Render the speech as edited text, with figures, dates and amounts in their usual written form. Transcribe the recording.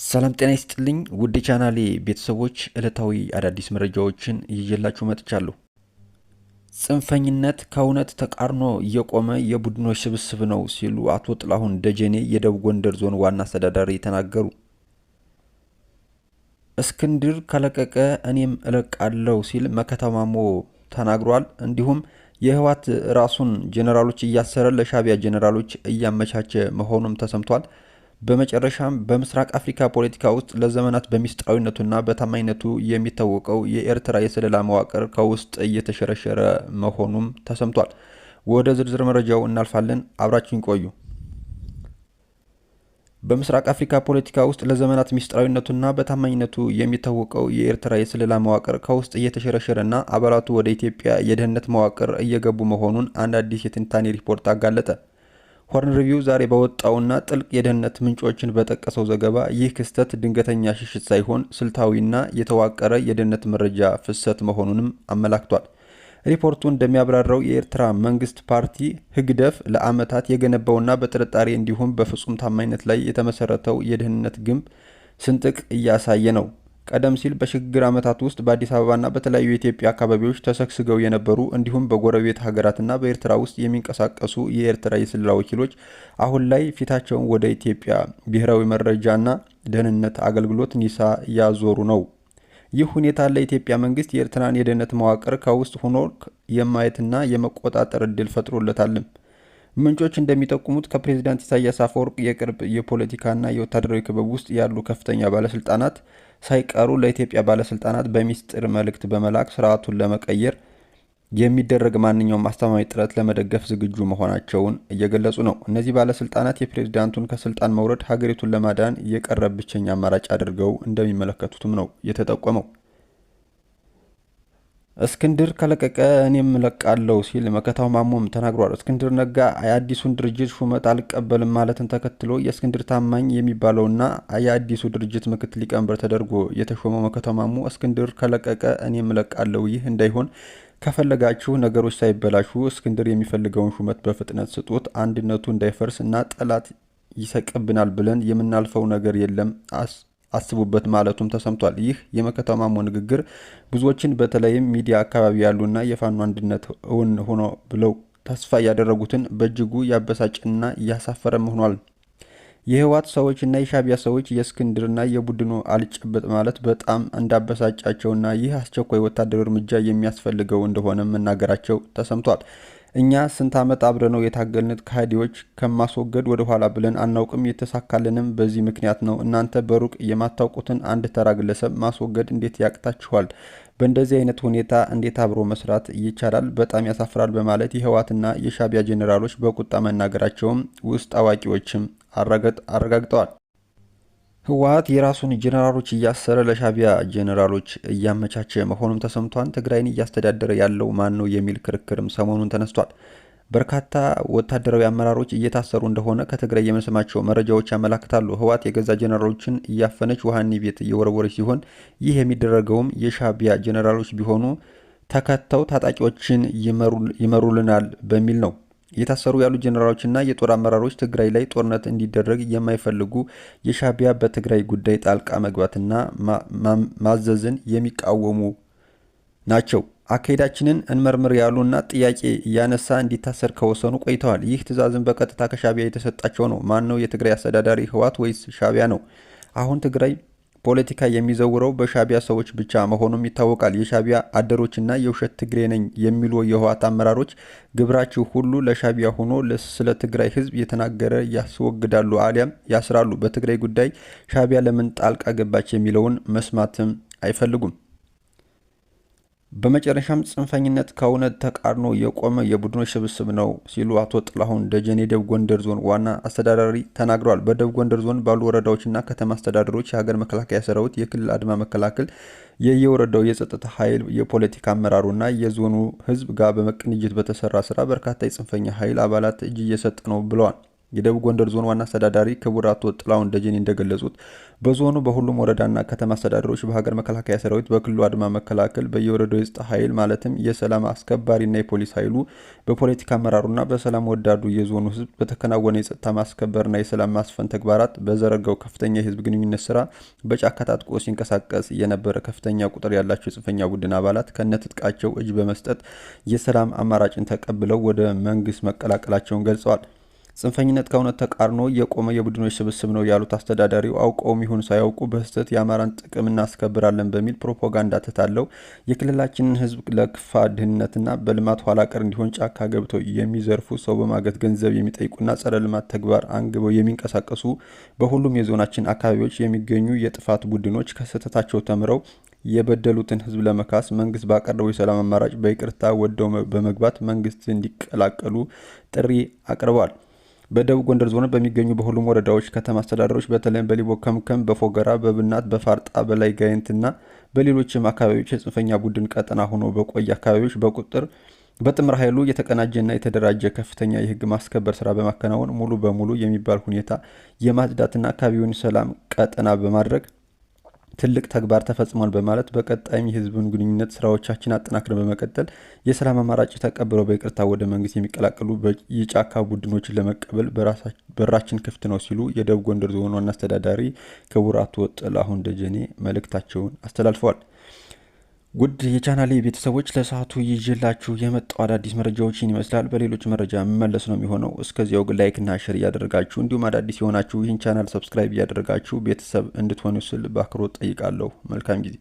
ሰላም ጤና ይስጥልኝ ውድ ቻናሌ ቤተሰቦች ዕለታዊ አዳዲስ መረጃዎችን ይዤላችሁ መጥቻለሁ። ጽንፈኝነት ከእውነት ተቃርኖ የቆመ የቡድኖች ስብስብ ነው ሲሉ አቶ ጥላሁን ደጀኔ የደቡብ ጎንደር ዞን ዋና አስተዳዳሪ ተናገሩ። እስክንድር ከለቀቀ እኔም እለቃለሁ ሲል መከታው ማሞ ተናግሯል። እንዲሁም የህወሓት ራሱን ጄኔራሎች እያሰረ ለሻዕቢያ ጄኔራሎች እያመቻቸ መሆኑም ተሰምቷል። በመጨረሻም በምስራቅ አፍሪካ ፖለቲካ ውስጥ ለዘመናት በሚስጥራዊነቱና በታማኝነቱ የሚታወቀው የኤርትራ የስለላ መዋቅር ከውስጥ እየተሸረሸረ መሆኑም ተሰምቷል። ወደ ዝርዝር መረጃው እናልፋለን። አብራችሁን ቆዩ። በምስራቅ አፍሪካ ፖለቲካ ውስጥ ለዘመናት ሚስጥራዊነቱና በታማኝነቱ የሚታወቀው የኤርትራ የስለላ መዋቅር ከውስጥ እየተሸረሸረና አባላቱ ወደ ኢትዮጵያ የደህንነት መዋቅር እየገቡ መሆኑን አንድ አዲስ የትንታኔ ሪፖርት አጋለጠ። ሆርን ሪቪው ዛሬ በወጣውና ጥልቅ የደህንነት ምንጮችን በጠቀሰው ዘገባ ይህ ክስተት ድንገተኛ ሽሽት ሳይሆን ስልታዊና የተዋቀረ የደህንነት መረጃ ፍሰት መሆኑንም አመላክቷል። ሪፖርቱ እንደሚያብራራው የኤርትራ መንግስት ፓርቲ ህግደፍ ለዓመታት የገነባውና በጥርጣሬ እንዲሁም በፍጹም ታማኝነት ላይ የተመሰረተው የደህንነት ግንብ ስንጥቅ እያሳየ ነው። ቀደም ሲል በሽግግር ዓመታት ውስጥ በአዲስ አበባና በተለያዩ የኢትዮጵያ አካባቢዎች ተሰግስገው የነበሩ እንዲሁም በጎረቤት ሀገራትና በኤርትራ ውስጥ የሚንቀሳቀሱ የኤርትራ የስለላ ወኪሎች አሁን ላይ ፊታቸውን ወደ ኢትዮጵያ ብሔራዊ መረጃና ደህንነት አገልግሎት ኒሳ እያዞሩ ነው። ይህ ሁኔታ ለኢትዮጵያ መንግስት የኤርትራን የደህንነት መዋቅር ከውስጥ ሆኖ የማየትና የመቆጣጠር እድል ፈጥሮለታልም። ምንጮች እንደሚጠቁሙት ከፕሬዝዳንት ኢሳያስ አፈወርቅ የቅርብ የፖለቲካና የወታደራዊ ክበብ ውስጥ ያሉ ከፍተኛ ባለስልጣናት ሳይቀሩ ለኢትዮጵያ ባለስልጣናት በሚስጥር መልእክት በመላክ ስርዓቱን ለመቀየር የሚደረግ ማንኛውም አስተማማኝ ጥረት ለመደገፍ ዝግጁ መሆናቸውን እየገለጹ ነው። እነዚህ ባለስልጣናት የፕሬዝዳንቱን ከስልጣን መውረድ ሀገሪቱን ለማዳን የቀረበ ብቸኛ አማራጭ አድርገው እንደሚመለከቱትም ነው የተጠቆመው። እስክንድር ከለቀቀ እኔም እለቃለሁ ሲል መከታው ማሞም ተናግሯል። እስክንድር ነጋ የአዲሱን ድርጅት ሹመት አልቀበልም ማለትን ተከትሎ የእስክንድር ታማኝ የሚባለውና የአዲሱ ድርጅት ምክትል ሊቀመንበር ተደርጎ የተሾመው መከታው ማሞ እስክንድር ከለቀቀ እኔም እለቃለሁ፣ ይህ እንዳይሆን ከፈለጋችሁ ነገሮች ሳይበላሹ እስክንድር የሚፈልገውን ሹመት በፍጥነት ስጡት፣ አንድነቱ እንዳይፈርስ እና ጠላት ይሰቅብናል ብለን የምናልፈው ነገር የለም፣ አስቡበት ማለቱም ተሰምቷል። ይህ የመከታው ማሞ ንግግር ብዙዎችን በተለይም ሚዲያ አካባቢ ያሉና የፋኖ አንድነት እውን ሆኖ ብለው ተስፋ ያደረጉትን በእጅጉ ያበሳጭና እያሳፈረም ሆኗል። የህወሓት ሰዎችና የሻዕቢያ ሰዎች የእስክንድርና የቡድኑ አልጨበጥ ማለት በጣም እንዳበሳጫቸውና ይህ አስቸኳይ ወታደራዊ እርምጃ የሚያስፈልገው እንደሆነ መናገራቸው ተሰምቷል። እኛ ስንት ዓመት አብረነው የታገልነት ከሃዲዎች ከማስወገድ ወደ ኋላ ብለን አናውቅም፣ የተሳካልንም በዚህ ምክንያት ነው። እናንተ በሩቅ የማታውቁትን አንድ ተራ ግለሰብ ማስወገድ እንዴት ያቅታችኋል? በእንደዚህ አይነት ሁኔታ እንዴት አብሮ መስራት ይቻላል? በጣም ያሳፍራል በማለት የህወሓትና የሻዕቢያ ጄኔራሎች በቁጣ መናገራቸውም ውስጥ አዋቂዎችም አረጋግጠዋል። ህወሓት የራሱን ጄኔራሎች እያሰረ ለሻዕቢያ ጄኔራሎች እያመቻቸ መሆኑም ተሰምቷል። ትግራይን እያስተዳደረ ያለው ማን ነው የሚል ክርክርም ሰሞኑን ተነስቷል። በርካታ ወታደራዊ አመራሮች እየታሰሩ እንደሆነ ከትግራይ የምንሰማቸው መረጃዎች ያመላክታሉ። ህወሓት የገዛ ጄኔራሎችን እያፈነች ወህኒ ቤት እየወረወረች ሲሆን ይህ የሚደረገውም የሻዕቢያ ጄኔራሎች ቢሆኑ ተከተው ታጣቂዎችን ይመሩልናል በሚል ነው። የታሰሩ ያሉ ጄኔራሎችና የጦር አመራሮች ትግራይ ላይ ጦርነት እንዲደረግ የማይፈልጉ የሻዕቢያ በትግራይ ጉዳይ ጣልቃ መግባትና ማዘዝን የሚቃወሙ ናቸው። አካሄዳችንን እንመርምር ያሉና ጥያቄ እያነሳ እንዲታሰር ከወሰኑ ቆይተዋል። ይህ ትዕዛዝን በቀጥታ ከሻዕቢያ የተሰጣቸው ነው። ማን ነው የትግራይ አስተዳዳሪ? ህወሓት ወይስ ሻዕቢያ ነው? አሁን ትግራይ ፖለቲካ የሚዘውረው በሻዕቢያ ሰዎች ብቻ መሆኑም ይታወቃል። የሻዕቢያ አደሮችና የውሸት ትግሬ ነኝ የሚሉ የህወሓት አመራሮች ግብራቸው ሁሉ ለሻዕቢያ ሆኖ ስለ ትግራይ ህዝብ የተናገረ ያስወግዳሉ አሊያም ያስራሉ። በትግራይ ጉዳይ ሻዕቢያ ለምን ጣልቃ ገባች የሚለውን መስማትም አይፈልጉም። በመጨረሻም ጽንፈኝነት ከእውነት ተቃርኖ የቆመ የቡድኖች ስብስብ ነው ሲሉ አቶ ጥላሁን ደጀኔ የደቡብ ጎንደር ዞን ዋና አስተዳዳሪ ተናግረዋል። በደቡብ ጎንደር ዞን ባሉ ወረዳዎችና ከተማ አስተዳደሮች የሀገር መከላከያ ሰራዊት፣ የክልል አድማ መከላከል፣ የየወረዳው የጸጥታ ኃይል፣ የፖለቲካ አመራሩና የዞኑ ህዝብ ጋር በመቀናጀት በተሰራ ስራ በርካታ የጽንፈኛ ኃይል አባላት እጅ እየሰጠ ነው ብለዋል። የደቡብ ጎንደር ዞን ዋና አስተዳዳሪ ክቡር አቶ ጥላሁን ደጀኔ እንደገለጹት በዞኑ በሁሉም ወረዳና ከተማ አስተዳደሮች በሀገር መከላከያ ሰራዊት፣ በክልሉ አድማ መከላከል፣ በየወረዳው የጸጥታ ኃይል ማለትም የሰላም አስከባሪና የፖሊስ ኃይሉ፣ በፖለቲካ አመራሩና በሰላም ወዳዱ የዞኑ ህዝብ በተከናወነ የጸጥታ ማስከበርና የሰላም ማስፈን ተግባራት በዘረጋው ከፍተኛ የህዝብ ግንኙነት ስራ በጫካ ታጥቆ ሲንቀሳቀስ የነበረ ከፍተኛ ቁጥር ያላቸው የጽንፈኛ ቡድን አባላት ከነትጥቃቸው እጅ በመስጠት የሰላም አማራጭን ተቀብለው ወደ መንግስት መቀላቀላቸውን ገልጸዋል። ጽንፈኝነት ከእውነት ተቃርኖ የቆመ የቡድኖች ስብስብ ነው ያሉት አስተዳዳሪው አውቀውም ይሁን ሳያውቁ በስህተት የአማራን ጥቅም እናስከብራለን በሚል ፕሮፓጋንዳ ተታለው የክልላችንን ህዝብ ለክፋ ድህነትና በልማት ኋላ ቀር እንዲሆን ጫካ ገብተው የሚዘርፉ፣ ሰው በማገት ገንዘብ የሚጠይቁና ጸረ ልማት ተግባር አንግበው የሚንቀሳቀሱ በሁሉም የዞናችን አካባቢዎች የሚገኙ የጥፋት ቡድኖች ከስህተታቸው ተምረው የበደሉትን ህዝብ ለመካስ መንግስት ባቀረበው የሰላም አማራጭ በይቅርታ ወደው በመግባት መንግስት እንዲቀላቀሉ ጥሪ አቅርበዋል። በደቡብ ጎንደር ዞን በሚገኙ በሁሉም ወረዳዎች ከተማ አስተዳደሮች በተለይም በሊቦ ከምከም፣ በፎገራ፣ በብናት፣ በፋርጣ፣ በላይ ጋይንትና በሌሎችም አካባቢዎች የጽንፈኛ ቡድን ቀጠና ሆኖ በቆየ አካባቢዎች በቁጥር በጥምር ኃይሉ የተቀናጀና የተደራጀ ከፍተኛ የህግ ማስከበር ስራ በማከናወን ሙሉ በሙሉ የሚባል ሁኔታ የማጽዳትና አካባቢውን ሰላም ቀጠና በማድረግ ትልቅ ተግባር ተፈጽሟል በማለት በቀጣይም የህዝቡን ግንኙነት ስራዎቻችን አጠናክረን በመቀጠል የሰላም አማራጭ ተቀብለው በይቅርታ ወደ መንግስት የሚቀላቀሉ የጫካ ቡድኖችን ለመቀበል በራችን ክፍት ነው ሲሉ የደቡብ ጎንደር ዞን ዋና አስተዳዳሪ ክቡር አቶ ጥላሁን ደጀኔ መልእክታቸውን አስተላልፈዋል። ውድ የቻናሌ ቤተሰቦች ለሰዓቱ ይዤላችሁ የመጣው አዳዲስ መረጃዎችን ይመስላል። በሌሎች መረጃ መመለስ ነው የሚሆነው። እስከዚያው ግን ላይክና ሼር እያደረጋችሁ እንዲሁም አዳዲስ የሆናችሁ ይህን ቻናል ሰብስክራይብ እያደረጋችሁ ቤተሰብ እንድትሆኑ ስል በአክብሮት ጠይቃለሁ። መልካም ጊዜ